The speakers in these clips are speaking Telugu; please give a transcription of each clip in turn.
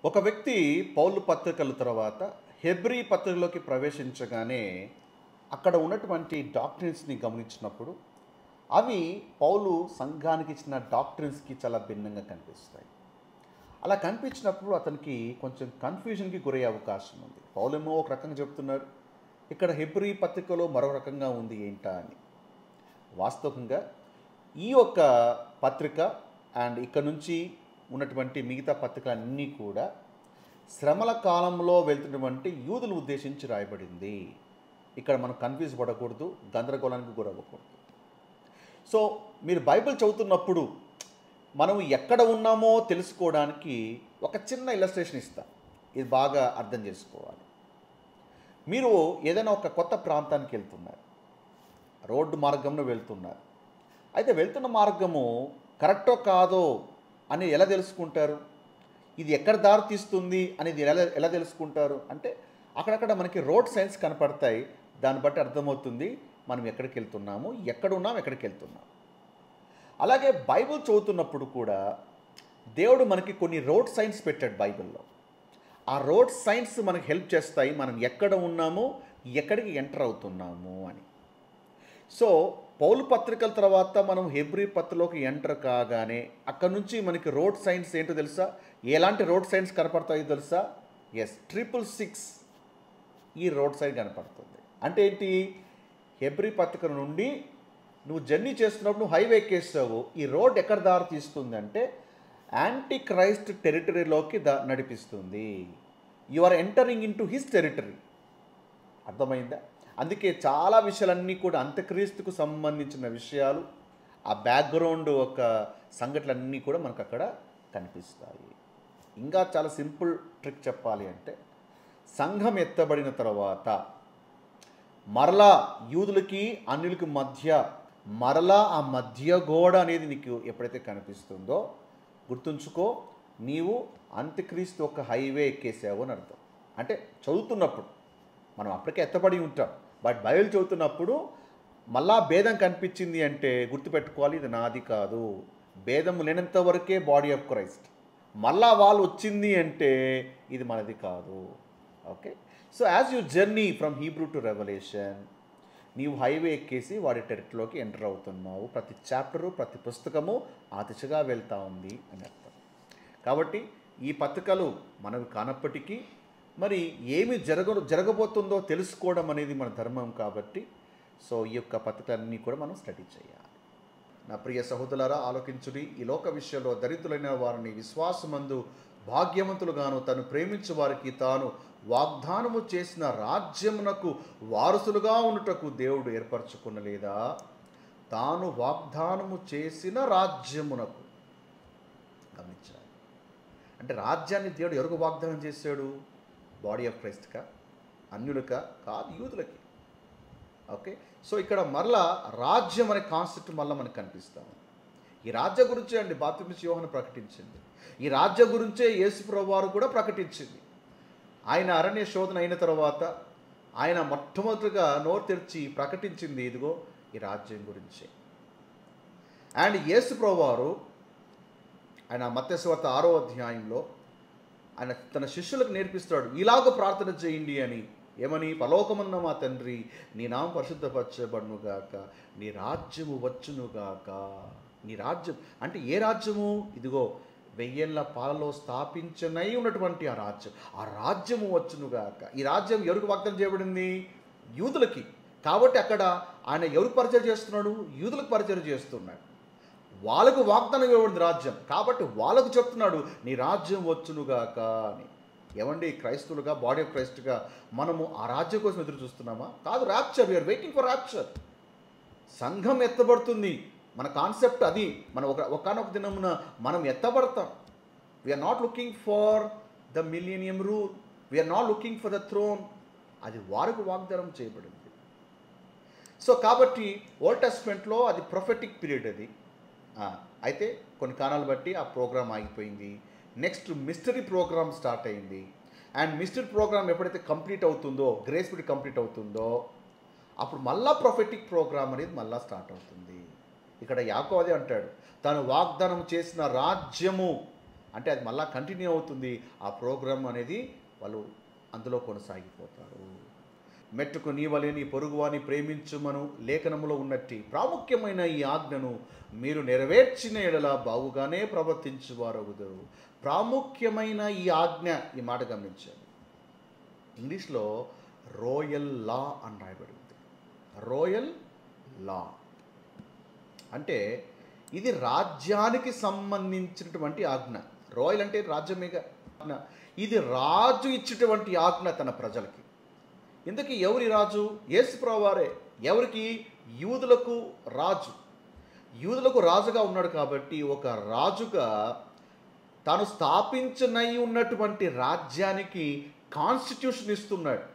ఒక వ్యక్తి పౌలు పత్రికల తర్వాత హెబ్రీ పత్రికలోకి ప్రవేశించగానే అక్కడ ఉన్నటువంటి డాక్ట్రిన్స్ని గమనించినప్పుడు అవి పౌలు సంఘానికి ఇచ్చిన డాక్ట్రిన్స్కి చాలా భిన్నంగా కనిపిస్తాయి. అలా కనిపించినప్పుడు అతనికి కొంచెం కన్ఫ్యూజన్కి గురయ్యే అవకాశం ఉంది. పౌలేమో ఒక రకంగా చెప్తున్నారు, ఇక్కడ హెబ్రీ పత్రికలో మరో రకంగా ఉంది ఏంటా అని. వాస్తవంగా ఈ యొక్క పత్రిక అండ్ ఇక్కడ నుంచి ఉన్నటువంటి మిగతా పత్రికలన్నీ కూడా శ్రమల కాలంలో వెళ్తున్నటువంటి యూదులను ఉద్దేశించి రాయబడింది. ఇక్కడ మనం కన్ఫ్యూజ్ పడకూడదు, గందరగోళానికి గురవ్వకూడదు. సో మీరు బైబిల్ చదువుతున్నప్పుడు మనం ఎక్కడ ఉన్నామో తెలుసుకోవడానికి ఒక చిన్న ఇల్లస్ట్రేషన్ ఇస్తాం. ఇది బాగా అర్థం చేసుకోవాలి. మీరు ఏదైనా ఒక కొత్త ప్రాంతానికి వెళ్తున్నారు, రోడ్డు మార్గంలో వెళ్తున్నారు. అయితే వెళ్తున్న మార్గము కరెక్టో కాదో అని ఎలా తెలుసుకుంటారు? ఇది ఎక్కడ దారి తీస్తుంది అనేది ఎలా తెలుసుకుంటారు అంటే అక్కడక్కడ మనకి రోడ్ సైన్స్ కనపడతాయి. దాన్ని బట్టి అర్థమవుతుంది మనం ఎక్కడికి వెళ్తున్నాము, ఎక్కడున్నాం, ఎక్కడికి వెళ్తున్నాం. అలాగే బైబిల్ చదువుతున్నప్పుడు కూడా దేవుడు మనకి కొన్ని రోడ్ సైన్స్ పెట్టాడు బైబిల్లో. ఆ రోడ్ సైన్స్ మనకు హెల్ప్ చేస్తాయి మనం ఎక్కడ ఉన్నామో, ఎక్కడికి ఎంటర్ అవుతున్నాము అని. సో పౌలు పత్రికల తర్వాత మనం హెబ్రీ పత్రికలోకి ఎంటర్ కాగానే అక్కడ నుంచి మనకి రోడ్ సైన్స్ ఏంటో తెలుసా? ఎలాంటి రోడ్ సైన్స్ కనపడతాయో తెలుసా? 666 ఈ రోడ్ సైన్ కనపడుతుంది. అంటే ఏంటి? హెబ్రీ పత్రిక నుండి నువ్వు జర్నీ చేస్తున్నప్పుడు నువ్వు హైవే ఎక్కేస్తావు. ఈ రోడ్ ఎక్కడ దారి తీస్తుంది అంటే యాంటీ క్రైస్ట్ టెరిటరీలోకి నడిపిస్తుంది. You are entering into his territory. అర్థమైందా? అందుకే చాలా విషయాలన్నీ కూడా అంత్యక్రీస్తుకు సంబంధించిన విషయాలు, ఆ బ్యాక్గ్రౌండ్ ఒక సంఘటనలన్నీ కూడా మనకు అక్కడ కనిపిస్తాయి. ఇంకా చాలా సింపుల్ ట్రిక్ చెప్పాలి అంటే సంఘం ఎత్తబడిన తర్వాత మరలా యూదులకి అన్యులకి మధ్య మరలా ఆ మధ్య గోడ అనేది నీకు ఎప్పుడైతే కనిపిస్తుందో గుర్తుంచుకో, నీవు అంత్యక్రీస్తు ఒక హైవే ఎక్కేసావు అని అర్థం. అంటే చదువుతున్నప్పుడు మనం అప్పటికే ఎత్తబడి ఉంటాం, బట్ బైబిల్ చదువుతున్నప్పుడు మళ్ళా భేదం కనిపించింది అంటే గుర్తుపెట్టుకోవాలి, ఇది నాది కాదు. భేదం లేనంత వరకే బాడీ ఆఫ్ క్రైస్ట్. మళ్ళా వాళ్ళు వచ్చింది అంటే ఇది మనది కాదు. Okay, so as you journey from Hebrew to revolution, నీవు హైవే ఎక్కేసి వాడి టెరిటరీలోకి ఎంటర్ అవుతున్నావు. ప్రతి చాప్టరు, ప్రతి పుస్తకము ఆ దిశగా వెళ్తూ ఉంది అని అర్థం. కాబట్టి ఈ పత్రికలు మనవి కానప్పటికీ మరి ఏమి జరగబోతుందో తెలుసుకోవడం అనేది మన ధర్మం. కాబట్టి సో ఈ యొక్క పత్రికలన్నీ కూడా మనం స్టడీ చేయాలి. నా ప్రియ సహోదరులారా, ఆలోకించుడి. ఈ లోక విషయంలో దరిద్రులైన వారిని విశ్వాసమందు భాగ్యవంతులుగాను తను ప్రేమించు వారికి తాను వాగ్దానము చేసిన రాజ్యమునకు వారసులుగా ఉండుటకు దేవుడు ఏర్పరచుకునలేదా? తాను వాగ్దానము చేసిన రాజ్యమునకు. గమనించాలి. అంటే రాజ్యాన్ని దేవుడు ఎవరికి వాగ్దానం చేశాడు? బాడీ ఆఫ్ క్రైస్ట్కా, అన్యులకా? కాదు, యూదులకి. ఓకే, సో ఇక్కడ మరలా రాజ్యం అనే కాన్సెప్ట్ మళ్ళీ మనకు కనిపిస్తాము. ఈ రాజ్యం గురించే అండి బాప్తిస్మ యోహాను ప్రకటించింది. ఈ రాజ్యం గురించే యేసు ప్రభువు వారు కూడా ప్రకటించింది. ఆయన అరణ్య శోధన అయిన తర్వాత ఆయన మొట్టమొదటిగా నోరు తెరిచి ప్రకటించింది ఇదిగో ఈ రాజ్యం గురించే. అండ్ యేసు ప్రభువు వారు ఆయన మత్తయి సువార్త 6వ అధ్యాయంలో ఆయన తన శిష్యులకు నేర్పిస్తాడు, ఇలాగ ప్రార్థన చేయండి అని. ఏమని? పరలోకమున్న మా తండ్రి, నీ నామం పరిశుద్ధపరచబడునుగాక, నీ రాజ్యము వచ్చునుగాక. నీ రాజ్యం అంటే ఏ రాజ్యము? ఇదిగో 1000 ఏళ్ల పాలలో స్థాపించనై ఉన్నటువంటి ఆ రాజ్యం. ఆ రాజ్యము వచ్చునుగాక. ఈ రాజ్యం ఎవరికి వాగ్దానం చేయబడింది? యూదులకి. కాబట్టి అక్కడ ఆయన ఎవరికి పరిచయం చేస్తున్నాడు? యూదులకు పరిచయం చేస్తున్నాడు. వాళ్ళకు వాగ్దానం ఇవ్వబడింది రాజ్యం. కాబట్టి వాళ్ళకు చెప్తున్నాడు నీ రాజ్యం వచ్చునుగాక అని. ఏమండి, క్రైస్తవులుగా, బాడీ ఆఫ్ క్రైస్ట్గా మనము ఆ రాజ్యం కోసం ఎదురు చూస్తున్నామా? కాదు. Rapture, we're waiting for rapture. సంఘం ఎత్తబడుతుంది. మన కాన్సెప్ట్ అది. మనం ఒకనొక దినమున మనం ఎత్తబడతాం. We're not looking for the millennium rule, we're not looking for the throne. అది వారికి వాగ్దానం చేయబడింది. సో కాబట్టి ఓల్డ్ టెస్ట్మెంట్లో అది ప్రొఫెటిక్ పీరియడ్ అది. అయితే కొన్ని కారణాలు బట్టి ఆ ప్రోగ్రామ్ ఆగిపోయింది. నెక్స్ట్ మిస్టరీ ప్రోగ్రామ్ స్టార్ట్ అయింది. అండ్ మిస్టరీ ప్రోగ్రామ్ ఎప్పుడైతే కంప్లీట్ అవుతుందో, గ్రేస్ పీరియడ్ కంప్లీట్ అవుతుందో, అప్పుడు మళ్ళా ప్రొఫెటిక్ ప్రోగ్రామ్ అనేది మళ్ళా స్టార్ట్ అవుతుంది. ఇక్కడ యాకోబు అదే అంటాడు, తను వాగ్దానం చేసిన రాజ్యము అంటే అది మళ్ళా కంటిన్యూ అవుతుంది. ఆ ప్రోగ్రామ్ అనేది వాళ్ళు అందులో కొనసాగిపోతారు. మెట్టుకు నీవలే నీ పొరుగువాని ప్రేమించుమను లేఖనములో ఉన్నట్టి ప్రాముఖ్యమైన ఈ ఆజ్ఞను మీరు నెరవేర్చిన ఎడల బాగుగానే ప్రవర్తించువారగుదురు. ప్రాముఖ్యమైన ఈ ఆజ్ఞ, ఈ మాట గమనించాలి. ఇంగ్లీష్లో రోయల్ లా అని రాయబడి ఉంది. రోయల్ లా అంటే ఇది రాజ్యానికి సంబంధించినటువంటి ఆజ్ఞ. రాయల్ అంటే రాజ్యమేగా ఆజ్ఞ. ఇది రాజు ఇచ్చినటువంటి ఆజ్ఞ తన ప్రజలకి. ఇందుకు ఎవరి రాజు? యేసుప్రభువు వారే. ఎవరికి? యూదులకు రాజు. యూదులకు రాజుగా ఉన్నాడు కాబట్టి ఒక రాజుగా తాను స్థాపించనై ఉన్నటువంటి రాజ్యానికి కాన్స్టిట్యూషన్ ఇస్తున్నాడు.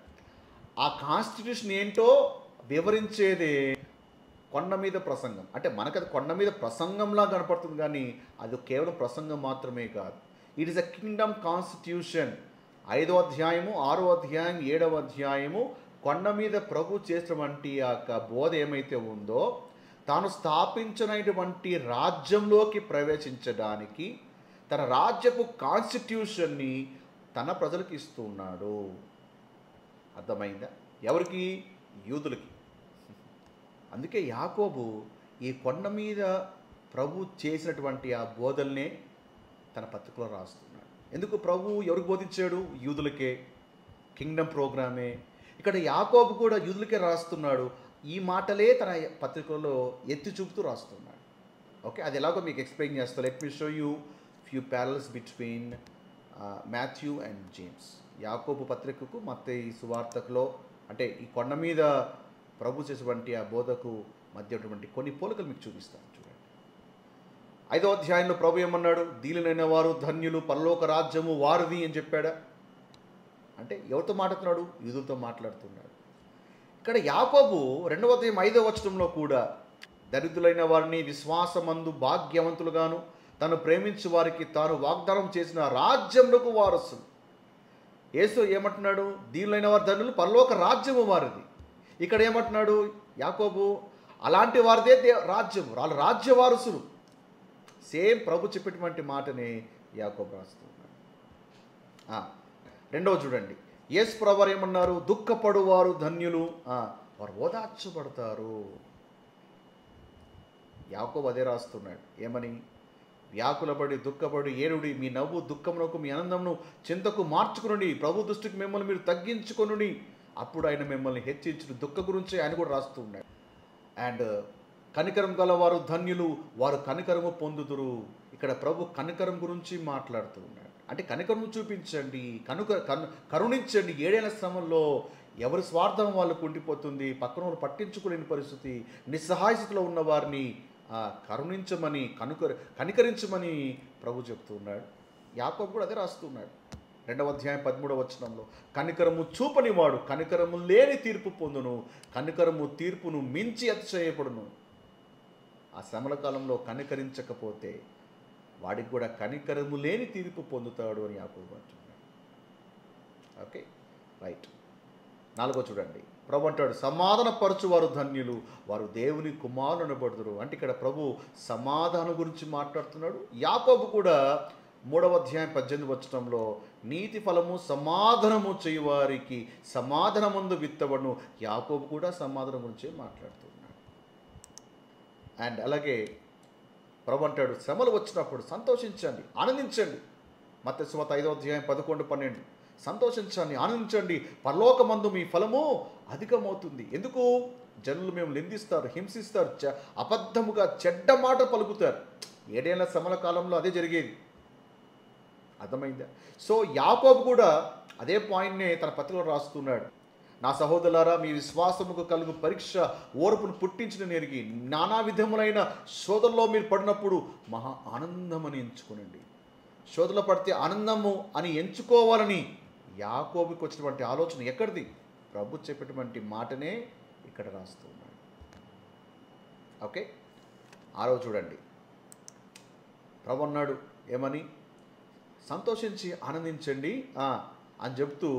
ఆ కాన్స్టిట్యూషన్ ఏంటో వివరించేదే కొండ మీద ప్రసంగం. అంటే మనకు అది కొండ మీద ప్రసంగంలా కనపడుతుంది, కానీ అది కేవలం ప్రసంగం మాత్రమే కాదు. It is a Kingdom constitution. 5వ అధ్యాయము, 6వ అధ్యాయం, 7వ అధ్యాయము కొండ మీద ప్రభు చేసినటువంటి ఆ బోధ ఏమైతే ఉందో, తాను స్థాపించినటువంటి రాజ్యంలోకి ప్రవేశించడానికి తన రాజ్యపు కాన్స్టిట్యూషన్ని తన ప్రజలకు ఇస్తూ ఉన్నాడు. అర్థమైందా? ఎవరికి? యూదులకి. అందుకే యాకోబు ఈ కొండ మీద ప్రభు చేసినటువంటి ఆ బోధల్నే తన పత్రికలో రాస్తున్నాడు. ఎందుకు? ప్రభు ఎవరికి బోధించాడు? యూదులకే. కింగ్డమ్ ప్రోగ్రామే. ఇక్కడ యాకోబు కూడా యూదులకే రాస్తున్నాడు. ఈ మాటలే తన పత్రికలో ఎత్తి చూపుతూ రాస్తున్నాడు. ఓకే, అది ఎలాగో మీకు ఎక్స్ప్లెయిన్ చేస్తాను. Let me show you few parallels between Matthew and James. యాకోబు పత్రికకు మత్తయి సువార్తకులో, అంటే ఈ కొండ మీద ప్రభు చేసేటువంటి ఆ బోధకు మధ్య ఉన్నటువంటి కొన్ని పోలికలు మీకు చూపిస్తాను. చూడండి, 5వ అధ్యాయంలో ప్రభు ఏమన్నాడు? దీనులైన వారు ధన్యులు, పరలోక రాజ్యము వారిది అని చెప్పాడా? అంటే ఎవరితో మాట్లాడుతున్నాడు? యూదులతో మాట్లాడుతున్నాడు. ఇక్కడ యాకోబు 2వ అధ్యాయం 5వ వచనంలో కూడా దరిద్రులైన వారిని విశ్వాసమందు భాగ్యవంతులుగాను తను ప్రేమించు వారికి తాను వాగ్దానం చేసిన రాజ్యములకు వారసులు. యేసు ఏమంటున్నాడు? దీనులైన వారు ధన్యులు, పరలోక రాజ్యము వారిది. ఇక్కడ ఏమంటున్నాడు యాకోబు? అలాంటి వారిదే రాజ్యం, వాళ్ళ రాజ్య వారసులు. సేమ్ ప్రభు చెప్పేటువంటి మాటనే యాకోబు రాస్తున్నాడు. 2వ చూడండి, యేసు ప్రభువారు ఏమన్నారు? దుఃఖపడువారు ధన్యులు, వారు ఓదార్చబడతారు. యాకోబు అదే రాస్తున్నాడు. ఏమని? వ్యాకులపడి దుఃఖపడి ఏడుడి, మీ నవ్వు దుఃఖమునకు మీ ఆనందమును చింతకు మార్చుకునండి, ప్రభు దృష్టికి మిమ్మల్ని మీరు తగ్గించుకొనుడి, అప్పుడు ఆయన మిమ్మల్ని హెచ్చించును. దుఃఖ గురించి ఆయన కూడా రాస్తూ ఉన్నాడు. అండ్ కనికరం గలవారు ధన్యులు, వారు కనికరము పొందుదురు. ఇక్కడ ప్రభు కనికరం గురించి మాట్లాడుతూ ఉన్నాడు. అంటే కనికరము చూపించండి, కరుణించండి. 7 ఏళ్ల శ్రమంలో ఎవరి స్వార్థం వాళ్ళకు ఉండిపోతుంది, పక్కన వాళ్ళు పట్టించుకోలేని పరిస్థితి, నిస్సహాయ స్థితిలో ఉన్న వారిని కరుణించమని, కనికరించమని ప్రభు చెప్తూ ఉన్నాడు. యాకోబు కూడా అదే రాస్తున్నాడు. 2వ అధ్యాయం 13వ వచనంలో, కనికరము చూపని వాడు కనికరము లేని తీర్పు పొందును, కనికరము తీర్పును మించి అతిశయపడును. ఆ శ్రమల కాలంలో కనికరించకపోతే వాడికి కూడా కనికరము లేని తీర్పు పొందుతాడు అని యాకోబు అంటున్నాడు. Okay, right. 4వ చూడండి, ప్రభు అంటాడు సమాధానపరచు వారు ధన్యులు, వారు దేవుని కుమారులు అనబడుదురు. అంటే ఇక్కడ ప్రభు సమాధానం గురించి మాట్లాడుతున్నాడు. యాకోబు కూడా 3వ అధ్యాయం 18వ వచనంలో నీతి ఫలము సమాధానము చేయువారికి సమాధానమందు విత్తబడును. యాకోబు కూడా సమాధానం గురించి మాట్లాడుతున్నాడు. అండ్ అలాగే ప్రభు అంటాడు శ్రమలు వచ్చినప్పుడు సంతోషించండి, ఆనందించండి. మత్తయి సువార్త 5వ అధ్యాయం 11, 12 సంతోషించండి, ఆనందించండి, పరలోకమందు మీ ఫలము అధికమవుతుంది. ఎందుకు? జనులు మేము నిందిస్తారు, హింసిస్తారు, అబద్ధముగా చెడ్డ మాట పలుకుతారు. 7 ఏళ్ల శ్రమల కాలంలో అదే జరిగేది. అర్థమైందా? సో యాకోబు కూడా అదే పాయింట్నే తన పత్రికలో రాస్తున్నాడు. నా సహోదరులారా, మీ విశ్వాసముకు కలుగు పరీక్ష ఓర్పును పుట్టించిన నెరిగి నానా విధములైన శోధనలో మీరు పడినప్పుడు మహా ఆనందమని ఎంచుకోనండి. శోధనలో పడితే ఆనందము అని ఎంచుకోవాలని యాకోబుకి వచ్చినటువంటి ఆలోచన ఎక్కడిది? ప్రభు చెప్పేటువంటి మాటనే ఇక్కడ రాస్తూ ఉన్నాడు. ఓకే, 6వ చూడండి, ప్రభు అన్నాడు ఏమని? సంతోషించి ఆనందించండి అని చెప్తూ,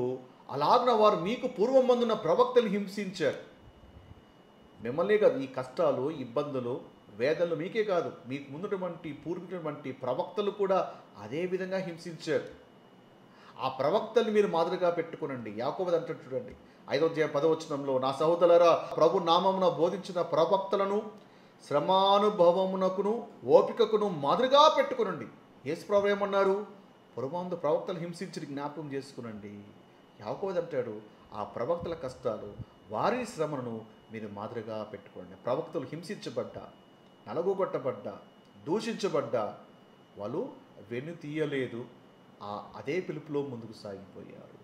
అలాగన వారు మీకు పూర్వమందున ప్రవక్తలు హింసించారు. మిమ్మల్ని కాదు, ఈ కష్టాలు, ఇబ్బందులు వేదనలు మీకే కాదు, మీకు ముందుటువంటి పూర్వీకులటువంటి ప్రవక్తలు కూడా అదే విధంగా హింసించారు. ఆ ప్రవక్తల్ని మీరు మాదిరిగా పెట్టుకునండి. యాకోబు అంటాడు చూడండి 5:10 నా సహోదరులారా, ప్రభు నామమున బోధించిన ప్రవక్తలను శ్రమానుభవమునకును ఓపికకును మాదిరిగా పెట్టుకునండి. యేసు ప్రభు ఏమన్నారు? పురమాందు ప్రవక్తలు హింసించి జ్ఞాపకం చేసుకునండి. యాకోబు అంటాడు ఆ ప్రవక్తల కష్టాలు, వారి శ్రమను మీరు మాదిరిగా పెట్టుకోండి. ప్రవక్తలు హింసించబడ్డా, నలగొట్టబడ్డా, దూషించబడ్డా వాళ్ళు వెన్ను తీయలేదు. అదే పిలుపులో ముందుకు సాగిపోయారు.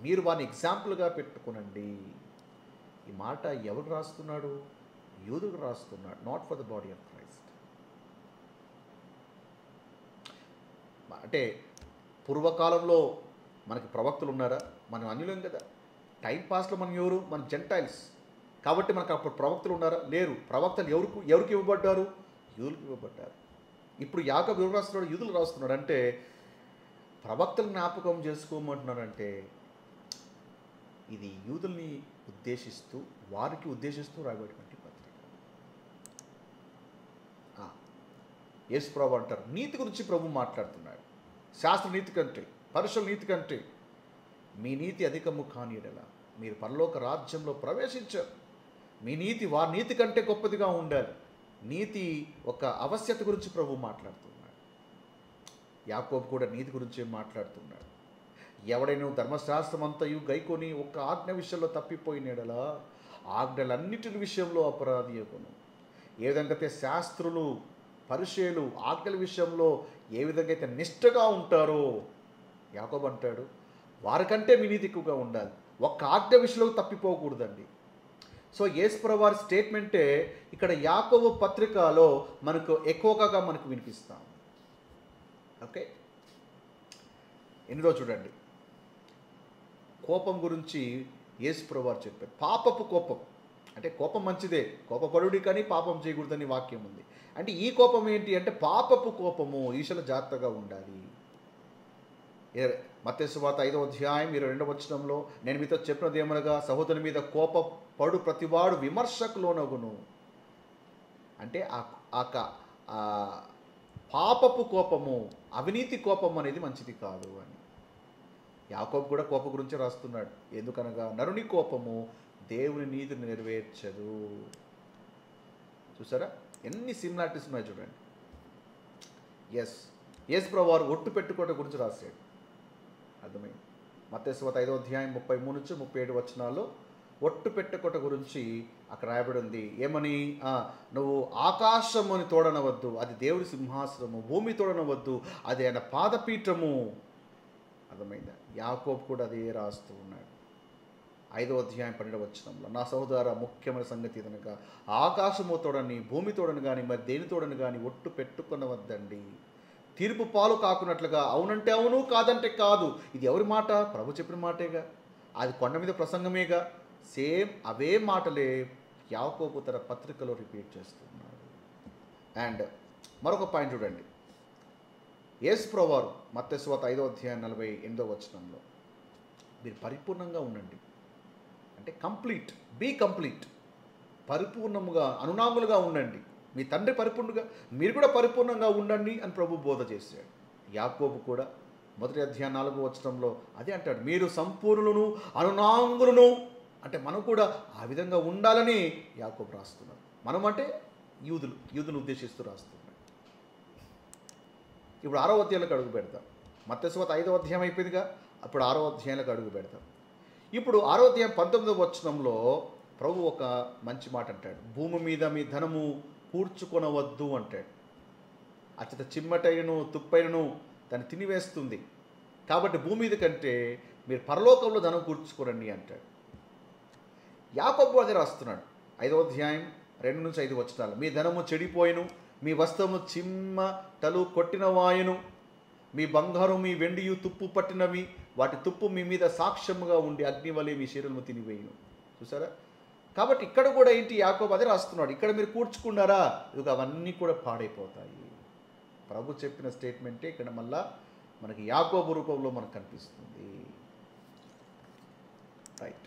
మీరు వారిని ఎగ్జాంపుల్గా పెట్టుకునండి. ఈ మాట ఎవరు రాస్తున్నాడు? యూదుకు రాస్తున్నాడు. Not for the body of Christ. అంటే పూర్వకాలంలో మనకి ప్రవక్తలు ఉన్నారా? మనం అన్యులం కదా. టైం పాస్లో మనం ఎవరు? మన జెంటైల్స్. కాబట్టి మనకు అప్పుడు ప్రవక్తలు ఉన్నారా? లేరు. ప్రవక్తలు ఎవరికి ఇవ్వబడ్డారు? యూదులకు ఇవ్వబడ్డారు. ఇప్పుడు యాకోబు ఎవరు రాస్తున్నాడు? యూదులు రాస్తున్నాడు. అంటే ప్రవక్తలు జ్ఞాపకం చేసుకోమంటున్నారంటే ఇది యూదుల్ని ఉద్దేశిస్తూ, వారికి ఉద్దేశిస్తూ రాయబడినటువంటి పత్రిక. యేసు ప్రభు అంటారు, నీతి గురించి ప్రభు మాట్లాడుతున్నాడు. శాస్త్ర నీతి కంటే, పరుషుల నీతి కంటే మీ నీతి అధికము కాని యెడల మీరు పరలోక రాజ్యంలో ప్రవేశించారు. మీ నీతి వారి నీతి కంటే గొప్పదిగా ఉండాలి. నీతి ఒక అవశ్యత గురించి ప్రభు మాట్లాడుతున్నాడు. యాకోబు కూడా నీతి గురించి మాట్లాడుతున్నాడు. ఎవడైనా ధర్మశాస్త్రం అంతయు గైకొని ఒక్క ఆజ్ఞ విషయంలో తప్పిపోయినాడలా ఆజ్ఞలన్నిటి విషయంలో అపరాధి అగును. ఏ విధంగా అయితే శాస్త్రులు, పరిచయులు ఆజ్ఞల విషయంలో ఏ విధంగా అయితే నిష్ఠగా ఉంటారో, యాకోబు అంటాడు వారికంటే మీ నీతి ఎక్కువగా ఉండాలి. ఒక్క ఆజ్ఞ విషయంలో తప్పిపోకూడదండి. సో యేసు ప్రభువు వారి స్టేట్మెంటే ఇక్కడ యాకోబు పత్రికలో మనకు ఎక్కువగా మనకు వినిపిస్తాం. ఓకే, ఎనిమిదో చూడండి, కోపం గురించి యేసు ప్రభువు వారు చెప్పారు. పాపపు కోపం అంటే కోపం మంచిదే, కోపపడుడి కానీ పాపం చేయకూడదని వాక్యం ఉంది. అంటే ఈ కోపం ఏంటి అంటే పాపపు కోపము. ఈశల జాగ్రత్తగా ఉండాలి. మత్తయి సువార్త 5:22 నేను మీతో చెప్పినది ఏమనగా సహోదరుని మీద కోపపడు ప్రతివాడు విమర్శకు లోనగును. అంటే ఆ పాపపు కోపము, అవినీతి కోపం అనేది మంచిది కాదు అని యాకోబు కూడా కోపం గురించి రాస్తున్నాడు. ఎందుకనగా నరుని కోపము దేవుని నీతిని నెరవేర్చదు. చూసారా ఎన్ని సిమిలారిటీస్ ఉన్నాయి చూడండి. యేసు ప్రభువు వారు ఒట్టు పెట్టుకోవడం గురించి రాశాడు. అర్థమైంది. మత్తయి సువార్త 5:33-37 ఒట్టు పెట్టుకోట గురించి అక్కడ రాయబడి ఉంది. ఏమని? నువ్వు ఆకాశముని తోడనవద్దు, అది దేవుడి సింహాసనము. భూమి తోడనవద్దు, అది ఆయన పాదపీఠము. అర్థమైందా? యాకోబు కూడా అదే రాస్తూ ఉన్నాడు. 5:12 నా సహోదర ముఖ్యమైన సంగతి ఇదనగా ఆకాశము తోడని, భూమి తోడని కానీ మరి దేని తోడని కానీ ఒట్టు పెట్టుకొనవద్దండి. తీర్పు పాలు కాకున్నట్లుగా అవునంటే అవును, కాదంటే కాదు. ఇది ఎవరి మాట? ప్రభు చెప్పిన మాటేగా. అది కొండ మీద ప్రసంగమేగా. సేమ్ అవే మాటలే యాకోబు తన పత్రికలో రిపీట్ చేస్తున్నాడు. అండ్ మరొక పాయింట్ చూడండి. యేసు ప్రభువు వారు మత్తయి సువార్త 5:48 మీరు పరిపూర్ణంగా ఉండండి. అంటే కంప్లీట్, బీ కంప్లీట్, పరిపూర్ణముగా అనునాంగులుగా ఉండండి. మీ తండ్రి పరిపూర్ణంగా మీరు కూడా పరిపూర్ణంగా ఉండండి అని ప్రభు బోధ చేశాడు. యాకోబు కూడా 1:4 అదే అంటాడు, మీరు సంపూర్ణులను అనునాంగులను. అంటే మనం కూడా ఆ విధంగా ఉండాలని యాకోబు రాస్తున్నాడు. మనం అంటే యూదులు ఉద్దేశిస్తూ రాస్తున్నాడు. ఇప్పుడు 6వ అధ్యాయంలోకి అడుగు పెడతాం. మత్తయి సువార్త 5వ అధ్యాయం అయిపోయిందిగా, అప్పుడు 6వ అధ్యాయంలోకి అడుగు పెడతాం. ఇప్పుడు 6వ అధ్యాయం 19 ప్రభు ఒక మంచి మాట అంటాడు. భూమి మీద మీ ధనము కూర్చుకొనవద్దు అంటాడు. అచ్చట చిమ్మటైనను తుప్పైనను దాన్ని తినివేస్తుంది. కాబట్టి భూమి మీద కంటే మీరు పరలోకంలో ధనం కూర్చుకోరండి అంటాడు. యాకోబు అదే రాస్తున్నాడు. 5వ అధ్యాయం 2-5 మీ ధనము చెడిపోయిను, మీ వస్త్రము చిమ్మటలు కొట్టిన వాయును, మీ బంగారు మీ వెండియు తుప్పు పట్టినవి, వాటి తుప్పు మీ మీద సాక్ష్యముగా ఉండి అగ్ని వలె మీ శరీరము తినివేయును. చూసారా? కాబట్టి ఇక్కడ కూడా ఏంటి? యాకోబు అదే రాస్తున్నాడు. ఇక్కడ మీరు కూర్చుకున్నారా, ఇక అవన్నీ కూడా పాడైపోతాయి. ప్రభు చెప్పిన స్టేట్మెంటే ఇక్కడ మళ్ళా మనకి యాకోబు రూపంలో మనకు కనిపిస్తుంది. రైట్,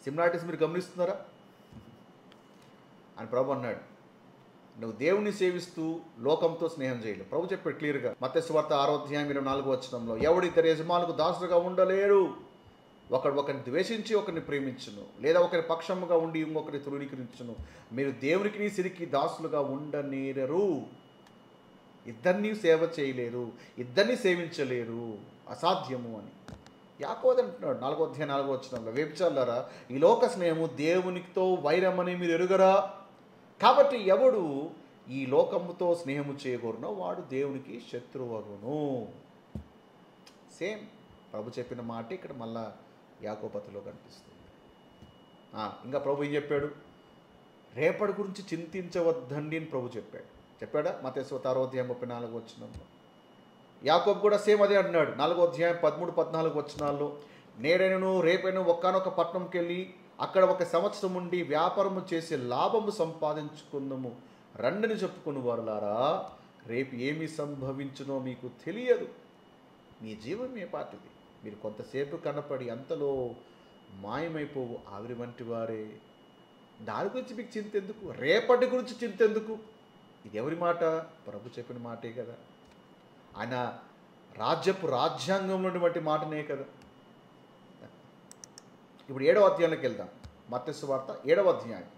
సిమిలారిటీస్ మీరు గమనిస్తున్నారా అని ప్రభు అన్నాడు. నువ్వు దేవుని సేవిస్తూ లోకంతో స్నేహం చేయలేవు. ప్రభు చెప్పాడు క్లియర్గా మత్తయి సువార్త 6:24 ఎవడు ఇద్దరు యజమానులకు దాసులుగా ఉండలేరు. ఒకరిని ద్వేషించి ఒకరిని ప్రేమించును, లేదా ఒకరి పక్షముగా ఉండి ఇంకొకరిని తృణీకరించును. మీరు దేవునికి సిరికి దాసులుగా ఉండనేరరు. ఇద్దరిని సేవ చేయలేరు, ఇద్దరిని సేవించలేరు, అసాధ్యము అని యాకోబు అంటున్నాడు 4:4 వ్యభిచారులారా, ఈ లోక స్నేహము దేవునితో వైరమని మీరు ఎరుగరా? కాబట్టి ఎవడు ఈ లోకముతో స్నేహము చేయకూడనో వాడు దేవునికి శత్రువగును. సేమ్ ప్రభు చెప్పిన మాట ఇక్కడ మళ్ళా యాకోబులో కనిపిస్తుంది. ఇంకా ప్రభు ఏం చెప్పాడు? రేపటి గురించి చింతించవద్దండి అని ప్రభు చెప్పాడా? మత్తయి 6:34 యాకోబు కూడా సేమ్ అదే అన్నాడు 4:13-14 నేడైనను రేపైనా ఒక్కనొక పట్టణంకి వెళ్ళి అక్కడ 1 సంవత్సరం ఉండి వ్యాపారము చేసి లాభము సంపాదించుకుందాము రండిని చెప్పుకుని వారులారా, రేపు ఏమి సంభవించునో మీకు తెలియదు. మీ జీవం ఏ పాటిది? మీరు కొంతసేపు కనపడి అంతలో మాయమైపోవు ఆవిరి వంటి వారే. దాని గురించి మీకు చింత ఎందుకు? రేపటి గురించి చింత ఎందుకు? ఇది ఎవరి మాట? ప్రభు చెప్పిన మాటే కదా. ఆయన రాజ్యాంగంలో ఉన్నటువంటి మాటనే కదా. ఇప్పుడు 7వ అధ్యాయంలోకి వెళ్దాం. మత్తయి సువార్త 7వ అధ్యాయం.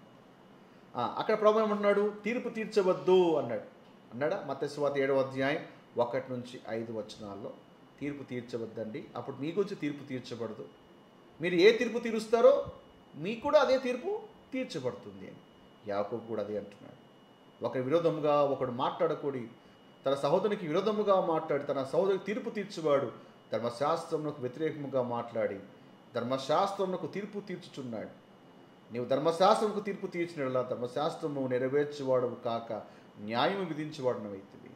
అక్కడ ప్రభు ఏమన్నాడు? తీర్పు తీర్చవద్దు అన్నాడా? మత్తయి సువార్త 7వ అధ్యాయం 1-5 తీర్పు తీర్చవద్దండి, అప్పుడు మీ గురించి తీర్పు తీర్చబడదు. మీరు ఏ తీర్పు తీరుస్తారో మీకు కూడా అదే తీర్పు తీర్చబడుతుంది అని యాకోబు కూడా అదే అంటున్నాడు. ఒకరి విరోధముగా ఒకడు మాట్లాడకూడి, తన సహోదరునికి విరోధముగా మాట్లాడి తన సహోదరికి తీర్పు తీర్చువాడు ధర్మశాస్త్రమునకు వ్యతిరేకముగా మాట్లాడి ధర్మశాస్త్రమునకు తీర్పు తీర్చుచున్నాడు. నీవు ధర్మశాస్త్రముకు తీర్పు తీర్చినలా ధర్మశాస్త్రము నెరవేర్చేవాడు కాక న్యాయం విధించేవాడునవైతివి.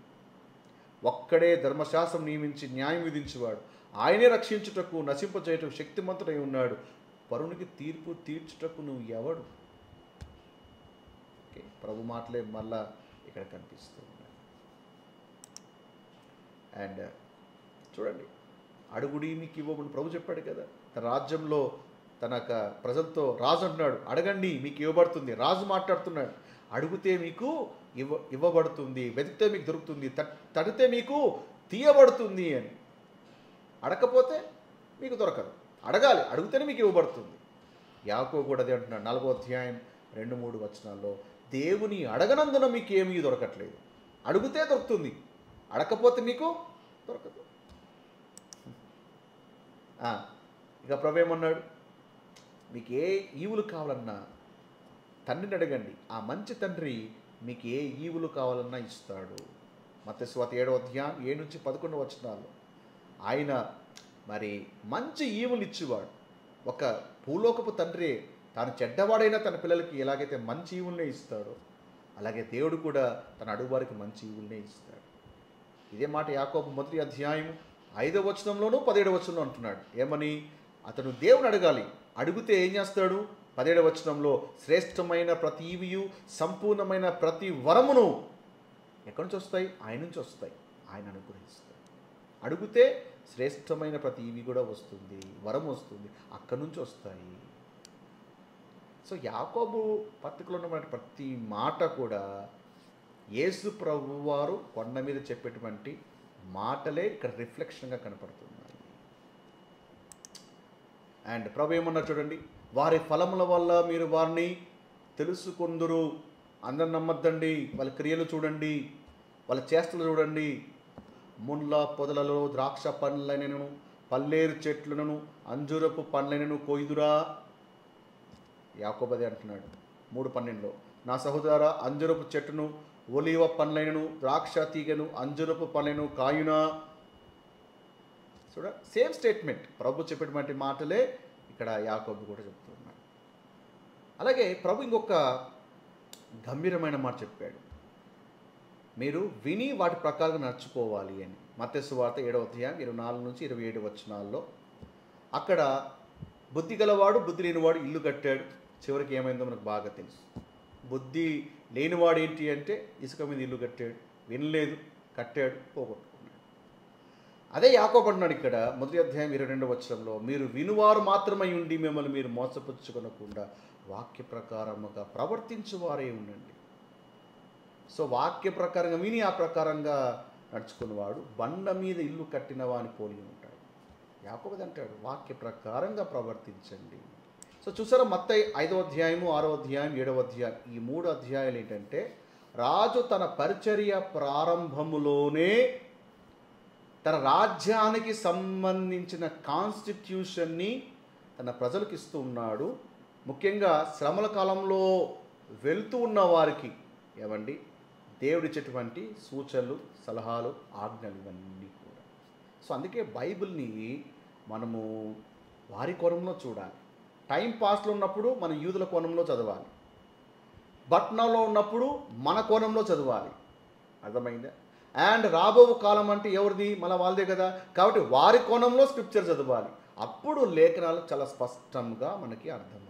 ఒక్కడే ధర్మశాస్త్రం నియమించి న్యాయం విధించేవాడు, ఆయనే రక్షించుటకు నశింపచేయుటకు శక్తిమంతుడై ఉన్నాడు. పరునికి తీర్పు తీర్చుటకు నువ్వు ఎవడు? ఓకే, ప్రభు మాటలే మళ్ళా ఇక్కడ కనిపిస్తూ ఉన్నాయి. అండ్ చూడండి, అడుగుడి మీకు ఇవ్వమని ప్రభు చెప్పాడు కదా. తన రాజ్యంలో తన ప్రజలతో రాజు అంటున్నాడు, అడగండి మీకు ఇవ్వబడుతుంది. రాజు మాట్లాడుతున్నాడు, అడుగుతే మీకు ఇవ్వబడుతుంది, వెతికితే మీకు దొరుకుతుంది, తడితే మీకు తీయబడుతుంది అని. అడగకపోతే మీకు దొరకదు, అడగాలి, అడిగితేనే మీకు ఇవ్వబడుతుంది. యాకోబు కూడా అదే అంటున్నాడు 4వ అధ్యాయం 2-3 దేవుని అడగనందున మీకు ఏమీ దొరకట్లేదు. అడిగితే దొరుకుతుంది, అడగకపోతే మీకు దొరకదు. ఇక ప్రభు ఏమన్నాడు? మీకు ఏ ఈవులు కావాలన్నా తండ్రిని అడగండి, ఆ మంచి తండ్రి మీకు ఏ ఈవులు కావాలన్నా ఇస్తాడు. మత్తయి సువార్త 7వ అధ్యాయం 7-11 ఆయన మరి మంచి ఈవులు ఇచ్చేవాడు. ఒక భూలోకపు తండ్రి తాను చెడ్డవాడైనా తన పిల్లలకి ఎలాగైతే మంచి ఈవులనే ఇస్తాడో, అలాగే దేవుడు కూడా తన అడుగువారికి మంచి ఈవులనే ఇస్తాడు. ఇదే మాట యాకోబు 1వ అధ్యాయం 5వ వచనంలోనూ 17వ వచనంలో అంటున్నాడు. ఏమని? అతను దేవుని అడగాలి, అడిగితే ఏం చేస్తాడు? 17వ వచనంలో శ్రేష్టమైన ప్రతి ఈవియు సంపూర్ణమైన ప్రతి వరమును ఎక్కడి నుంచి వస్తాయి? ఆయన నుంచి వస్తాయి, ఆయన అనుగ్రహిస్తాడు. అడిగితే శ్రేష్టమైన ప్రతి ఈవి కూడా వస్తుంది, వరం వస్తుంది, అక్కడి నుంచి వస్తాయి. సో యాకోబు పత్రికలో ఉన్న ప్రతి మాట కూడా యేసు ప్రభు వారు కొండ మీద చెప్పేటువంటి మాటలే ఇక్కడ రిఫ్లెక్షన్గా కనపడుతున్నాయి. అండ్ ప్రభు ఏమన్నా చూడండి, వారి ఫలముల వల్ల మీరు వారిని తెలుసుకొందురు. అందరు నమ్మద్దండి, వాళ్ళ క్రియలు చూడండి, వాళ్ళ చేష్టలు చూడండి. ముళ్ళ పొదలలో ద్రాక్ష పండ్లైనను పల్లేరు చెట్లను అంజూరపు పండ్లైనను కోయుదురా. యాకోబు అదే అంటున్నాడు 3:12 నా సహోదరా, అంజూరపు చెట్టును ఒలివ పండ్లైనను ద్రాక్ష తీగను అంజూరపు పండ్లను కాయునా. చూడ, సేమ్ స్టేట్మెంట్ ప్రభు చెప్పేటువంటి మాటలే ఇక్కడ యాకోబు కూడా చెప్తున్నాడు. అలాగే ప్రభు ఇంకొక గంభీరమైన మాట చెప్పాడు, మీరు విని వాటి ప్రకారం నడుచుకోవాలి అని. మత్తయి సువార్త 7వ అధ్యాయం 24-27 అక్కడ బుద్ధి గలవాడు బుద్ధి లేనివాడు ఇల్లు కట్టాడు, చివరికి ఏమైందో మనకు బాగా తెలుసు. బుద్ధి లేనివాడు ఏంటి అంటే ఇసుక మీద ఇల్లు కట్టాడు, వినలేదు, కట్టాడు, పోగొట్టుకున్నాడు. అదే యాకోబు అన్నాడు ఇక్కడ 1వ అధ్యాయం 22 మీరు వినువారు మాత్రమై ఉండి మిమ్మల్ని మీరు మోసపుచ్చుకొనకుండా వాక్య ప్రకారముగా ప్రవర్తించువారే ఉండండి. సో వాక్య ప్రకారంగా విని ఆ ప్రకారంగా నడుచుకున్నవాడు బండ మీద ఇల్లు కట్టిన వాని పోలి ఉంటాడు. యాకోబు అంటాడు వాక్య ప్రకారంగా ప్రవర్తించండి. సో చూసారా, మత్తయి 5వ అధ్యాయము 6వ అధ్యాయం 7వ అధ్యాయం ఈ 3 అధ్యాయాలు ఏంటంటే రాజు తన పరిచర్య ప్రారంభములోనే తన రాజ్యానికి సంబంధించిన కాన్స్టిట్యూషన్ని తన ప్రజలకు ఇస్తూ ఉన్నాడు. ముఖ్యంగా శ్రమల కాలంలో వెళ్తూ ఉన్న వారికి ఏమండి దేవుడిచ్చేటువంటి సూచనలు, సలహాలు, ఆజ్ఞలు ఇవన్నీ కూడా. సో అందుకే బైబిల్ని మనము వారి కోణంలో చూడాలి. టైం పాస్లో ఉన్నప్పుడు మన యూదుల కోణంలో చదవాలి, పట్నంలో ఉన్నప్పుడు మన కోణంలో చదవాలి. అర్థమైందా? అండ్ రాబో కాలం అంటే ఎవరిది? మన వాళ్ళదే కదా. కాబట్టి వారి కోణంలో స్క్రిప్చర్ చదవాలి. అప్పుడు లేఖనాలు చాలా స్పష్టంగా మనకి అర్థమవుతాయి.